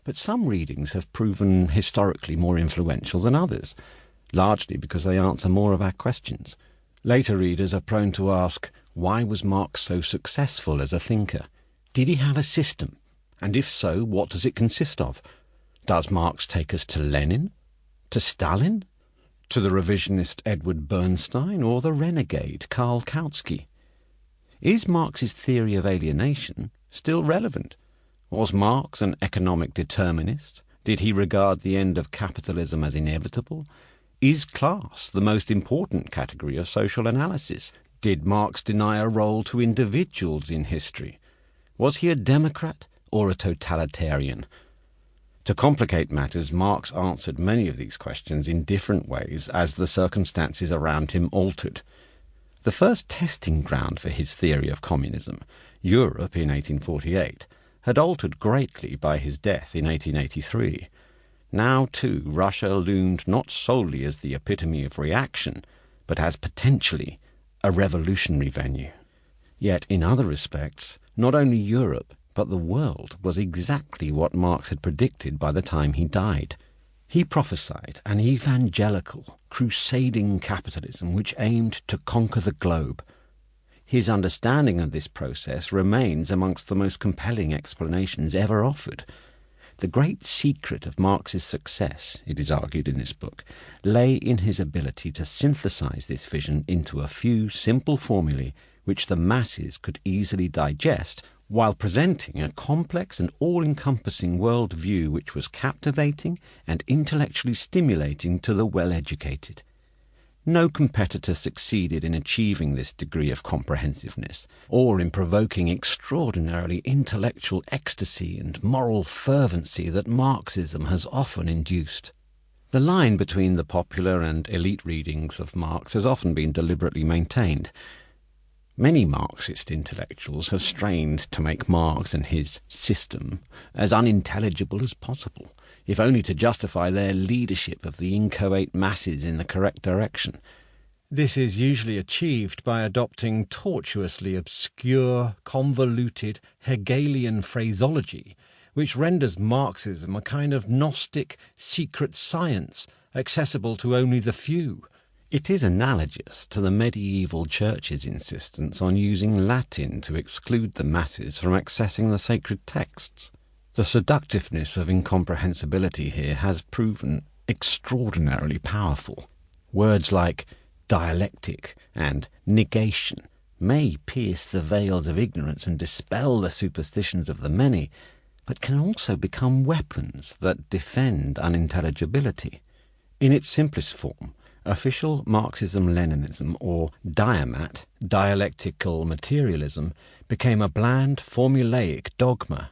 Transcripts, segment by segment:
but some readings have proven historically more influential than others, largely because they answer more of our questions. Later readers are prone to ask, why was Marx so successful as a thinker? Did he have a system? And if so, what does it consist of? Does Marx take us to Lenin? To Stalin? To the revisionist Edward Bernstein or the renegade Karl Kautsky? Is Marx's theory of alienation still relevant? Was Marx an economic determinist? Did he regard the end of capitalism as inevitable? Is class the most important category of social analysis? Did Marx deny a role to individuals in history? Was he a democrat or a totalitarian? To complicate matters, Marx answered many of these questions in different ways as the circumstances around him altered. The first testing ground for his theory of communism, Europe in 1848, had altered greatly by his death in 1883. Now, too, Russia loomed not solely as the epitome of reaction, but as potentially a revolutionary venue. Yet, in other respects, not only Europe, but the world was exactly what Marx had predicted by the time he died. He prophesied an evangelical, crusading capitalism which aimed to conquer the globe. His understanding of this process remains amongst the most compelling explanations ever offered. The great secret of Marx's success, it is argued in this book, lay in his ability to synthesize this vision into a few simple formulae which the masses could easily digest, while presenting a complex and all-encompassing world view which was captivating and intellectually stimulating to the well-educated. No competitor succeeded in achieving this degree of comprehensiveness, or in provoking extraordinarily intellectual ecstasy and moral fervency that Marxism has often induced. The line between the popular and elite readings of Marx has often been deliberately maintained. Many Marxist intellectuals have strained to make Marx and his system as unintelligible as possible, if only to justify their leadership of the inchoate masses in the correct direction. This is usually achieved by adopting tortuously obscure, convoluted, Hegelian phraseology, which renders Marxism a kind of Gnostic secret science accessible to only the few. It is analogous to the medieval church's insistence on using Latin to exclude the masses from accessing the sacred texts. The seductiveness of incomprehensibility here has proven extraordinarily powerful. Words like dialectic and negation may pierce the veils of ignorance and dispel the superstitions of the many, but can also become weapons that defend unintelligibility. In its simplest form, official Marxism-Leninism, or diamat, dialectical materialism, became a bland, formulaic dogma.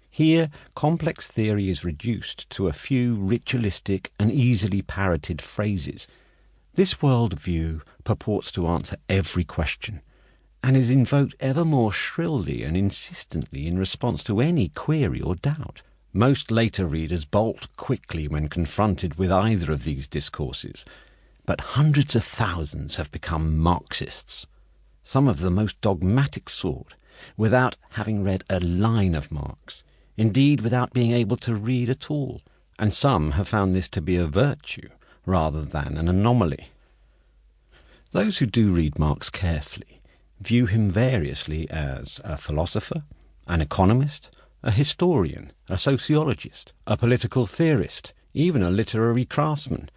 Here, complex theory is reduced to a few ritualistic and easily parroted phrases. This world-view purports to answer every question, and is invoked ever more shrilly and insistently in response to any query or doubt. Most later readers bolt quickly when confronted with either of these discourses, but hundreds of thousands have become Marxists, some of the most dogmatic sort, without having read a line of Marx, indeed without being able to read at all, and some have found this to be a virtue rather than an anomaly. Those who do read Marx carefully view him variously as a philosopher, an economist, a historian, a sociologist, a political theorist, even a literary craftsman.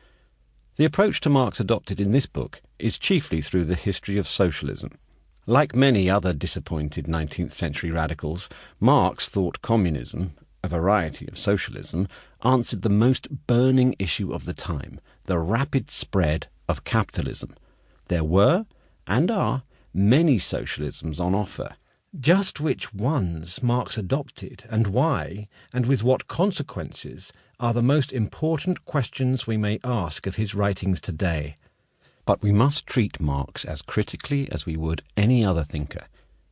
The approach to Marx adopted in this book is chiefly through the history of socialism. Like many other disappointed 19th century radicals, Marx thought communism, a variety of socialism, answered the most burning issue of the time, the rapid spread of capitalism. There were, and are, many socialisms on offer. Just which ones Marx adopted, and why, and with what consequences, are the most important questions we may ask of his writings today. But we must treat Marx as critically as we would any other thinker,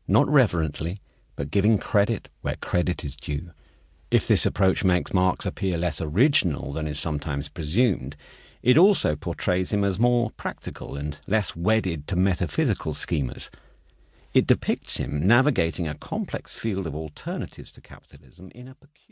not reverently, but giving credit where credit is due. If this approach makes Marx appear less original than is sometimes presumed, it also portrays him as more practical and less wedded to metaphysical schemas. It depicts him navigating a complex field of alternatives to capitalism in a peculiar